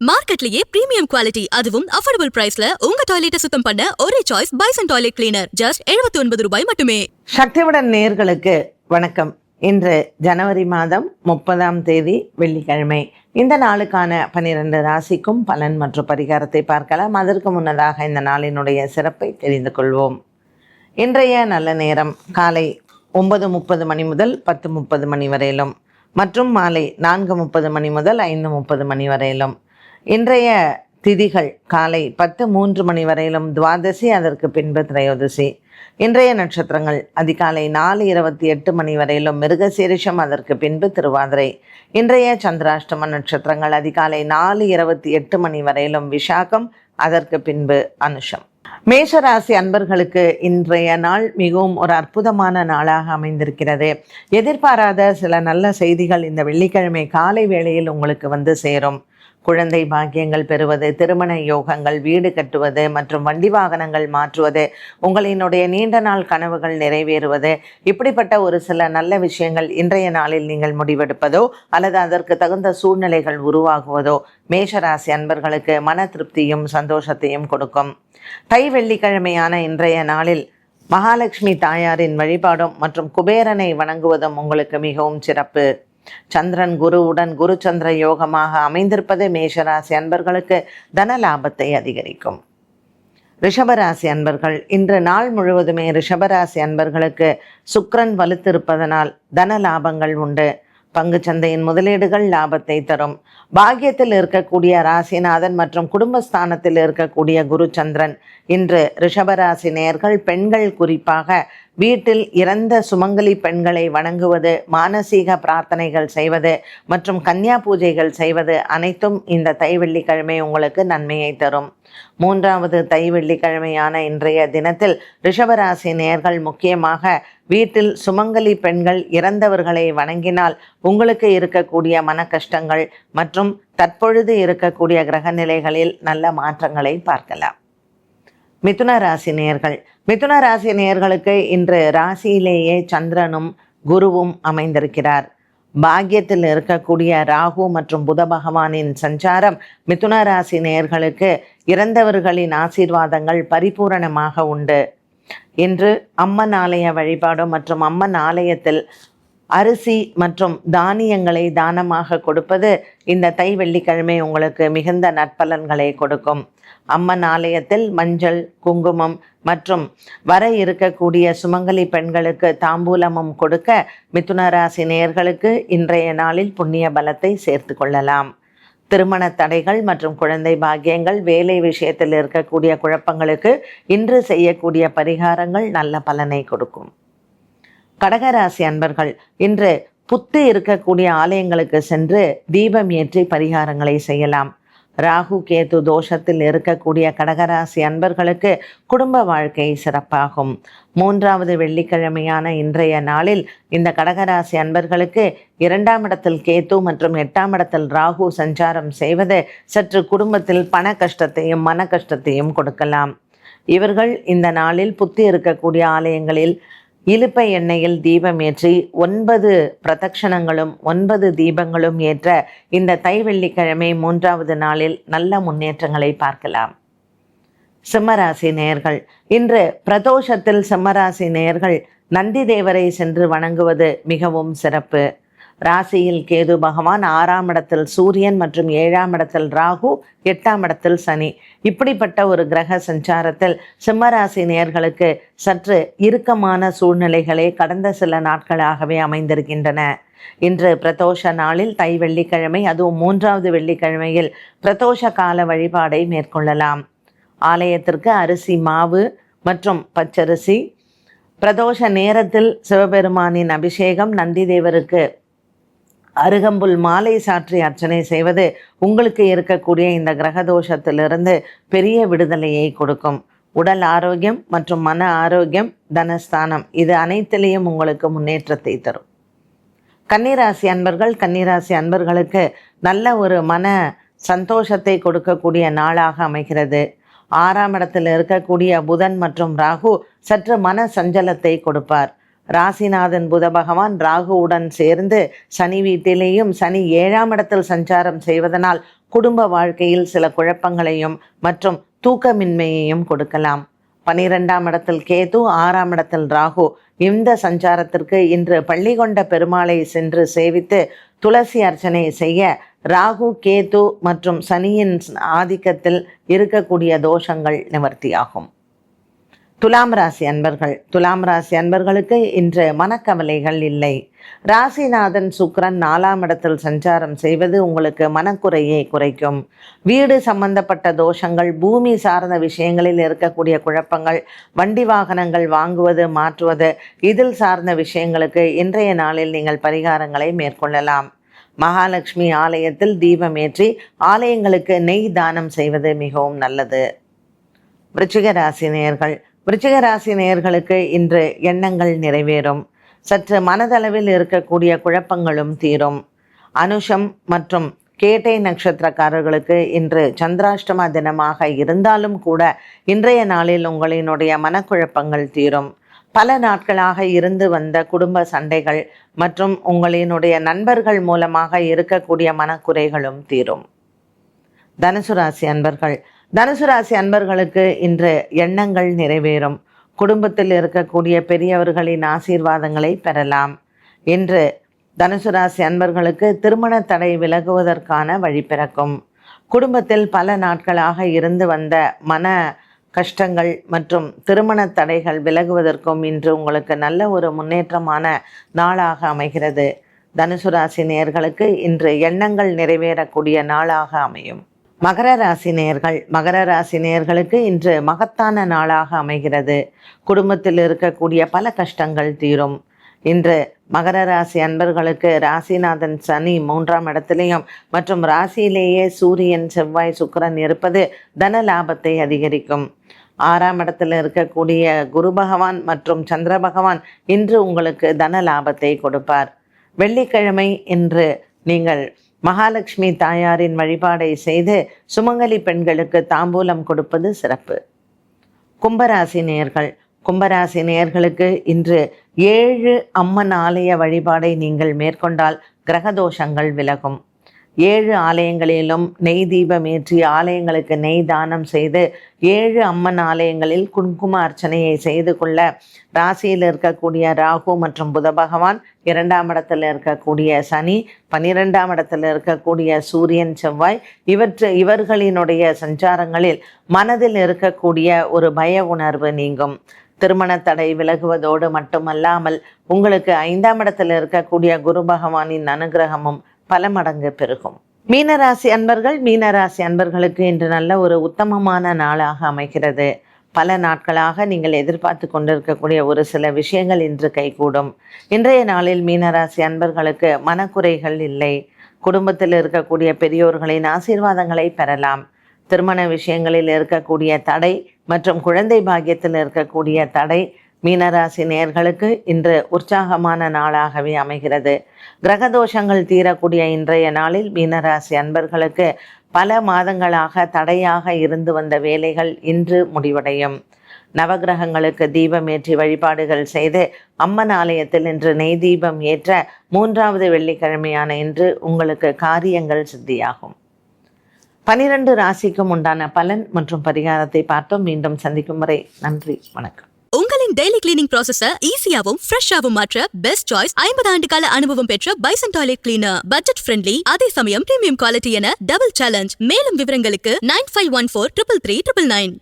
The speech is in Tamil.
மார்க்கெட்லயே பிரீமியம் குவாலிட்டி அதுவும் அஃபோர்டபுள் பிரைஸ்ல உங்க டாய்லெட்டை சுத்தம் பண்ண ஒரே choice bison toilet cleaner just 79 ரூபாய் மட்டுமே. சக்திவுடன் நேயர்களுக்கு வணக்கம். இன்று ஜனவரி மாதம் 30ஆம் தேதி வெள்ளிக்கிழமை. இந்த நாளுக்கான 12 ராசிக்கும் பலன் மற்றும் பரிகாரத்தை பார்க்கலாம். அதற்கு முன்னதாக இந்த நாளினுடைய சிறப்பை தெரிந்து கொள்வோம். இன்றைய நல்ல நேரம் காலை 9:30 மணி முதல் 10:30 மணி வரையிலும் மற்றும் மாலை 4:30 மணி முதல் 5:30 மணி வரையிலும். இன்றைய திதிகள் காலை 10:03 மணி வரையிலும் துவாதசி, அதற்கு பின்பு திரையோதசி. இன்றைய நட்சத்திரங்கள் அதிகாலை 4:28 மணி வரையிலும் மிருகசீரிஷம், அதற்கு பின்பு திருவாதிரை. இன்றைய சந்திராஷ்டம நட்சத்திரங்கள் அதிகாலை 4:28 மணி வரையிலும் விஷாகம், அதற்கு பின்பு அனுஷம். மேஷராசி அன்பர்களுக்கு இன்றைய நாள் மிகவும் ஒரு அற்புதமான நாளாக அமைந்திருக்கிறது. எதிர்பாராத சில நல்ல செய்திகள் இந்த வெள்ளிக்கிழமை காலை வேளையில் உங்களுக்கு வந்து சேரும். குழந்தை பாக்கியங்கள் பெறுவது, திருமண யோகங்கள், வீடு கட்டுவது மற்றும் வண்டி வாகனங்கள் மாற்றுவது, உங்களினுடைய நீண்ட நாள் கனவுகள் நிறைவேறுவது, இப்படிப்பட்ட ஒரு சில நல்ல விஷயங்கள் இன்றைய நாளில் நீங்கள் முடிவெடுப்பதோ அல்லது அதற்கு தகுந்த சூழ்நிலைகள் உருவாகுவதோ மேஷராசி அன்பர்களுக்கு மன திருப்தியும் சந்தோஷத்தையும் கொடுக்கும். தை வெள்ளிக்கிழமையான இன்றைய நாளில் மகாலட்சுமி தாயாரின் வழிபாடும் மற்றும் குபேரனை வணங்குவதும் உங்களுக்கு மிகவும் சிறப்பு. சந்திரன் குருவுடன் குரு சந்திர யோகமாக அமைந்திருப்பது மேஷராசி அன்பர்களுக்கு தன லாபத்தை அதிகரிக்கும். ரிஷபராசி அன்பர்கள் இன்று நாள் முழுவதுமே ரிஷபராசி அன்பர்களுக்கு சுக்கிரன் வலுத்திருப்பதனால் தன லாபங்கள் உண்டு. பங்கு சந்தையின் முதலீடுகள் லாபத்தை தரும். பாக்கியத்தில் இருக்கக்கூடிய ராசிநாதன் மற்றும் குடும்பஸ்தானத்தில் இருக்கக்கூடிய குரு சந்திரன் இன்று ரிஷபராசி நேயர்கள் பெண்கள் குறிப்பாக வீட்டில் இறந்த சுமங்கலி பெண்களை வணங்குவது, மானசீக பிரார்த்தனைகள் செய்வது மற்றும் கன்னியா பூஜைகள் செய்வது அனைத்தும் இந்த தை வெள்ளிக்கிழமை உங்களுக்கு நன்மையை தரும். 3வது தை வெள்ளிக்கிழமையான இன்றைய தினத்தில் ரிஷபராசி நேயர்கள் முக்கியமாக வீட்டில் சுமங்கலி பெண்கள் இறந்தவர்களை வணங்கினால் உங்களுக்கு இருக்கக்கூடிய மன கஷ்டங்கள் மற்றும் தற்பொழுது இருக்கக்கூடிய கிரக நிலைகளில் நல்ல மாற்றங்களை பார்க்கலாம். மிதுன ராசி நேயர்கள், மிதுன ராசி நேயர்களுக்கு இன்று ராசியிலேயே சந்திரனும் குருவும் அமைந்திருக்கிறார். பாக்கியத்தில் இருக்கக்கூடிய ராகு மற்றும் புத பகவானின் சஞ்சாரம் மிதுன ராசி நேயர்களுக்கு இறந்தவர்களின் ஆசீர்வாதங்கள் பரிபூரணமாக உண்டு. இன்று அம்மன் ஆலய வழிபாடு மற்றும் அம்மன் ஆலயத்தில் அரிசி மற்றும் தானியங்களை தானமாக கொடுப்பது இந்த தை வெள்ளிக்கிழமை உங்களுக்கு மிகுந்த நற்பலன்களை கொடுக்கும். அம்மன் ஆலயத்தில் மஞ்சள், குங்குமம் மற்றும் வர இருக்கக்கூடிய சுமங்கலி பெண்களுக்கு தாம்பூலமும் கொடுக்க மிதுன ராசி நேயர்களுக்கு இன்றைய நாளில் புண்ணிய பலத்தை சேர்த்து கொள்ளலாம். திருமண தடைகள் மற்றும் குழந்தை பாக்கியங்கள், வேலை விஷயத்தில் இருக்கக்கூடிய குழப்பங்களுக்கு இன்று செய்யக்கூடிய பரிகாரங்கள் நல்ல பலனை கொடுக்கும். கடகராசி அன்பர்கள் இன்று புத்து இருக்கக்கூடிய ஆலயங்களுக்கு சென்று தீபம் ஏற்றி பரிகாரங்களை செய்யலாம். ராகு கேது தோஷத்தில் இருக்கக்கூடிய கடகராசி அன்பர்களுக்கு குடும்ப வாழ்க்கை சிறப்பாகும். 3வது வெள்ளிக்கிழமையான இன்றைய நாளில் இந்த கடகராசி அன்பர்களுக்கு 2ஆம் இடத்தில் கேது மற்றும் 8ஆம் இடத்தில் ராகு சஞ்சாரம் செய்வது சற்று குடும்பத்தில் பண கஷ்டத்தையும் மன கஷ்டத்தையும் கொடுக்கலாம். இவர்கள் இந்த நாளில் புத்தி இருக்கக்கூடிய ஆலயங்களில் இலுப்பை எண்ணெயில் தீபம் ஏற்றி 9 பிரதட்சணங்களும் 9 தீபங்களும் ஏற்ற இந்த தை வெள்ளிக்கிழமை 3வது நாளில் நல்ல முன்னேற்றங்களை பார்க்கலாம். சிம்மராசி நேயர்கள் இன்று பிரதோஷத்தில் சிம்மராசி நேயர்கள் நந்தி தேவரை சென்று வணங்குவது மிகவும் சிறப்பு. ராசியில் கேது பகவான், 6ஆம் இடத்தில் சூரியன் மற்றும் 7ஆம் இடத்தில் ராகு, 8ஆம் இடத்தில் சனி, இப்படிப்பட்ட ஒரு கிரக சஞ்சாரத்தில் சிம்மராசி நேயர்களுக்கு சற்று இறுக்கமான சூழ்நிலைகளே கடந்த சில நாட்களாகவே அமைந்திருக்கின்றன. இன்று பிரதோஷ நாளில் தை வெள்ளிக்கிழமை, அதுவும் 3வது வெள்ளிக்கிழமையில் பிரதோஷ கால வழிபாடை மேற்கொள்ளலாம். ஆலயத்திற்கு அரிசி மாவு மற்றும் பச்சரிசி, பிரதோஷ நேரத்தில் சிவபெருமானின் அபிஷேகம், நந்தி தேவருக்கு அருகம்புல் மாலை சாற்றி அர்ச்சனை செய்வது உங்களுக்கு இருக்கக்கூடிய இந்த கிரகதோஷத்திலிருந்து பெரிய விடுதலையை கொடுக்கும். உடல் ஆரோக்கியம் மற்றும் மன ஆரோக்கியம், தனஸ்தானம், இது அனைத்திலையும் உங்களுக்கு முன்னேற்றத்தை தரும். கன்னிராசி அன்பர்கள், கன்னிராசி அன்பர்களுக்கு நல்ல ஒரு மன சந்தோஷத்தை கொடுக்கக்கூடிய நாளாக அமைகிறது. 6ஆம் இடத்தில் இருக்கக்கூடிய புதன் மற்றும் ராகு சற்று மன சஞ்சலத்தை கொடுப்பார். ராசிநாதன் புத பகவான் ராகுவுடன் சேர்ந்து சனி வீட்டிலேயும் சனி 7ஆம் இடத்தில் சஞ்சாரம் செய்வதனால் குடும்ப வாழ்க்கையில் சில குழப்பங்களையும் மற்றும் தூக்கமின்மையையும் கொடுக்கலாம். 12ஆம் இடத்தில் கேது, 6ஆம் இடத்தில் ராகு. இந்த சஞ்சாரத்திற்கு இன்று பள்ளி கொண்ட பெருமாளை சென்று சேவித்து துளசி அர்ச்சனை செய்ய ராகு, கேது மற்றும் சனியின் ஆதிக்கத்தில் இருக்கக்கூடிய தோஷங்கள் நிவர்த்தியாகும். துலாம் ராசி அன்பர்கள், துலாம் ராசி அன்பர்களுக்கு இன்று மனக்கவலைகள் இல்லை. ராசிநாதன் சுக்கிரன் 4ஆம் இடத்தில் சஞ்சாரம் செய்வது உங்களுக்கு மனக்குறையை குறைக்கும். வீடு சம்பந்தப்பட்ட தோஷங்கள், பூமி சார்ந்த விஷயங்களில் இருக்கக்கூடிய குழப்பங்கள், வண்டி வாகனங்கள் வாங்குவது மாற்றுவது, இதில் சார்ந்த விஷயங்களுக்கு இன்றைய நாளில் நீங்கள் பரிகாரங்களை மேற்கொள்ளலாம். மகாலட்சுமி ஆலயத்தில் தீபமேற்றி ஆலயங்களுக்கு நெய் தானம் செய்வது மிகவும் நல்லது. விருச்சிக ராசி நேயர்கள், விருச்சிக ராசி நேயர்களுக்கு இன்று எண்ணங்கள் நிறைவேறும். சற்று மனதளவில் இருக்கக்கூடிய குழப்பங்களும் தீரும். அனுஷம் மற்றும் கேட்டை நட்சத்திரக்காரர்களுக்கு இன்று சந்திராஷ்டம தினமாக இருந்தாலும் கூட இன்றைய நாளில் உங்களினுடைய மனக்குழப்பங்கள் தீரும். பல நாட்களாக இருந்து வந்த குடும்ப சண்டைகள் மற்றும் உங்களினுடைய நண்பர்கள் மூலமாக இருக்கக்கூடிய மனக்குறைகளும் தீரும். தனுசு ராசி அன்பர்கள், தனுசு ராசி அன்பர்களுக்கு இன்று எண்ணங்கள் நிறைவேறும். குடும்பத்தில் இருக்கக்கூடிய பெரியவர்களின் ஆசீர்வாதங்களை பெறலாம். இன்று தனுசு ராசி அன்பர்களுக்கு திருமண தடை விலகுவதற்கான வழி பிறக்கும். குடும்பத்தில் பல நாட்களாக இருந்து வந்த மன கஷ்டங்கள் மற்றும் திருமண தடைகள் விலகுவதற்கும் இன்று உங்களுக்கு நல்ல ஒரு முன்னேற்றமான நாளாக அமைகிறது. தனுசு ராசி நேயர்களுக்கு இன்று எண்ணங்கள் நிறைவேறக்கூடிய நாளாக அமையும். மகர ராசி நேயர்கள், மகர ராசி நேயர்களுக்கு இன்று மகத்தான நாளாக அமைகிறது. குடும்பத்தில் இருக்கக்கூடிய பல கஷ்டங்கள் தீரும். இன்று மகர ராசி அன்பர்களுக்கு ராசிநாதன் சனி 3ஆம் இடத்திலையும் மற்றும் ராசியிலேயே சூரியன், செவ்வாய், சுக்கிரன் இருப்பது தன லாபத்தை அதிகரிக்கும். 6ஆம் இடத்தில் இருக்கக்கூடிய குரு பகவான் மற்றும் சந்திர பகவான் இன்று உங்களுக்கு தன லாபத்தை கொடுப்பார். வெள்ளிக்கிழமை இன்று நீங்கள் மகாலட்சுமி தாயாரின் வழிபாடை செய்து சுமங்கலி பெண்களுக்கு தாம்பூலம் கொடுப்பது சிறப்பு. கும்பராசி நேயர்கள், கும்பராசி நேயர்களுக்கு இன்று 7 அம்மன் ஆலய வழிபாடை நீங்கள் மேற்கொண்டால் கிரகதோஷங்கள் விலகும். 7 ஆலயங்களிலும் நெய் தீபம் ஏற்றி ஆலயங்களுக்கு நெய் தானம் செய்து 7 அம்மன் ஆலயங்களில் குங்கும அர்ச்சனையை செய்து கொள்ள ராசியில் இருக்கக்கூடிய ராகு மற்றும் புத பகவான், 2ஆம் இடத்தில் இருக்கக்கூடிய சனி, 12ஆம் இடத்தில் இருக்கக்கூடிய சூரியன், செவ்வாய், இவர்களினுடைய சஞ்சாரங்களில் மனதில் இருக்கக்கூடிய ஒரு பய உணர்வு நீங்கும். திருமண தடை விலகுவதோடு மட்டுமல்லாமல் உங்களுக்கு 5ஆம் இடத்தில் இருக்கக்கூடிய குரு பகவானின் அனுகிரகமும் பல மடங்கு பெருகும். மீனராசி அன்பர்கள், மீனராசி அன்பர்களுக்கு இன்று நல்ல ஒரு உத்தமமான நாளாக அமைகிறது. பல நாட்களாக நீங்கள் எதிர்பார்த்து கொண்டிருக்கக்கூடிய ஒரு சில விஷயங்கள் இன்று கைகூடும். இன்றைய நாளில் மீனராசி அன்பர்களுக்கு மனக்குறைகள் இல்லை. குடும்பத்தில் இருக்கக்கூடிய பெரியோர்களின் ஆசீர்வாதங்களை பெறலாம். திருமண விஷயங்களில் இருக்கக்கூடிய தடை மற்றும் குழந்தை பாக்கியத்தில் இருக்கக்கூடிய தடை மீனராசி நேயர்களுக்கு இன்று உற்சாகமான நாளாகவே அமைகிறது. கிரகதோஷங்கள் தீரக்கூடிய இன்றைய நாளில் மீனராசி அன்பர்களுக்கு பல மாதங்களாக தடையாக இருந்து வந்த வேலைகள் இன்று முடிவடையும். நவகிரகங்களுக்கு தீபம் ஏற்றி வழிபாடுகள் செய்து அம்மன் ஆலயத்தில் இன்று நெய் தீபம் ஏற்ற 3வது வெள்ளிக்கிழமையான இன்று உங்களுக்கு காரியங்கள் சித்தியாகும். 12 ராசிக்கும் உண்டான பலன் மற்றும் பரிகாரத்தை பார்த்தோம். மீண்டும் சந்திக்கும் வரை நன்றி, வணக்கம். உங்களின் டெய்லி கிளீனிங் ப்ராசஸ ஈஸியாவும் ஃப்ரெஷ்ஷாவும் மாற்ற பெஸ்ட் சாய்ஸ் 50 ஆண்டு கால அனுபவம் பெற்ற bison toilet cleaner. Budget friendly, அதே சமயம் பிரீமியம் குவாலிட்டி என டபுள் சேலஞ்ச். மேலும் விவரங்களுக்கு 9514 33399.